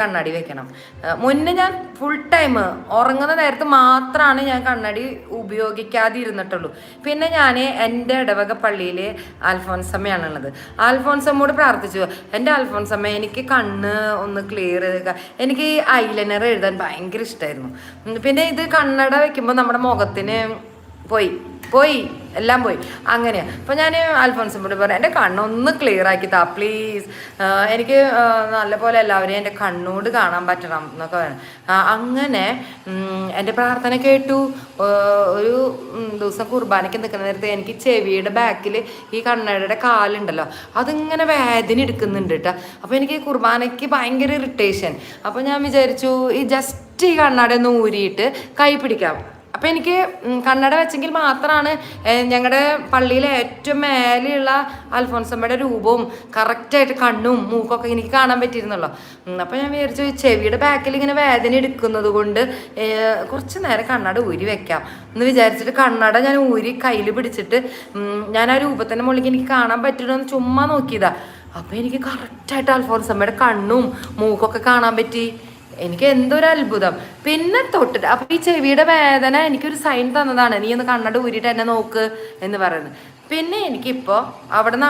കണ്ണാടി വെക്കണം. മുന്നേ ഞാൻ ഫുൾ ടൈം ഉറങ്ങുന്ന നേരത്ത് മാത്രമാണ് ഞാൻ കണ്ണാടി ഉപയോഗിക്കാതിരുന്നിട്ടുള്ളൂ. പിന്നെ ഞാൻ എൻ്റെ ഇടവക പള്ളിയിൽ ആൽഫോൻസമ്മയാണുള്ളത്. ആൽഫോൻസമ്മോട് പ്രാർത്ഥിച്ചു, എൻ്റെ ആൽഫോൻസമ്മ എനിക്ക് കണ്ണ് ഒന്ന് ക്ലിയർ ചെയ്ത്, എനിക്ക് ഈ ഐലൈനർ എഴുതാൻ ഭയങ്കര ഇഷ്ടമായിരുന്നു. പിന്നെ ഇത് കണ്ണട വെക്കുമ്പോൾ നമ്മുടെ മുഖത്തിന് പോയി എല്ലാം പോയി അങ്ങനെയാണ്. അപ്പോൾ ഞാൻ ആൽഫോൻസമ്മോട് പറഞ്ഞു, എൻ്റെ കണ്ണൊന്ന് ക്ലിയർ ആക്കി താ പ്ലീസ്, എനിക്ക് നല്ലപോലെ എല്ലാവരെയും എൻ്റെ കണ്ണോട് കാണാൻ പറ്റണം എന്നൊക്കെ പറഞ്ഞു. അങ്ങനെ എൻ്റെ പ്രാർത്ഥന കേട്ടു. ഒരു ദിവസം കുർബാനയ്ക്ക് നിൽക്കുന്ന നേരത്തെ എനിക്ക് ചെവിയുടെ ബാക്കിൽ ഈ കണ്ണടയുടെ കാലുണ്ടല്ലോ അതിങ്ങനെ വേദന എടുക്കുന്നുണ്ട് കേട്ടോ. അപ്പോൾ എനിക്ക് കുർബാനയ്ക്ക് ഭയങ്കര ഇറിറ്റേഷൻ. അപ്പോൾ ഞാൻ വിചാരിച്ചു ഈ ജസ്റ്റ് ഈ കണ്ണട ഒന്ന് ഊരിയിട്ട് കൈ പിടിക്കാം. അപ്പം എനിക്ക് കണ്ണട വെച്ചെങ്കിൽ മാത്രമാണ് ഞങ്ങളുടെ പള്ളിയിലെ ഏറ്റവും മേലെയുള്ള അൽഫോൻസമ്മയുടെ രൂപവും കറക്റ്റായിട്ട് കണ്ണും മൂക്കൊക്കെ എനിക്ക് കാണാൻ പറ്റിയിരുന്നല്ലോ. അപ്പം ഞാൻ വിചാരിച്ചു ചെവിയുടെ ബാക്കിൽ ഇങ്ങനെ വേദന എടുക്കുന്നത് കൊണ്ട് കുറച്ച് നേരം കണ്ണട ഊരി വെക്കാം എന്ന് വിചാരിച്ചിട്ട് കണ്ണട ഞാൻ ഊരി കയ്യിൽ പിടിച്ചിട്ട് ഞാൻ ആ രൂപത്തിൻ്റെ മുകളിലേക്ക് എനിക്ക് കാണാൻ പറ്റുമെന്ന് ചുമ്മാ നോക്കിയതാ. അപ്പം എനിക്ക് കറക്റ്റായിട്ട് അൽഫോൻസമ്മയുടെ കണ്ണും മൂക്കൊക്കെ കാണാൻ പറ്റി. എനിക്ക് എന്തൊരു അത്ഭുതം. പിന്നെ തൊട്ടിട്ട് അപ്പം ഈ ചെവിയുടെ വേദന എനിക്കൊരു സൈൻ തന്നതാണ്, നീ ഒന്ന് കണ്ണട ഊരിയിട്ട് എന്നെ നോക്ക് എന്ന് പറയുന്നത്. പിന്നെ എനിക്കിപ്പോൾ അവിടെ നിന്ന്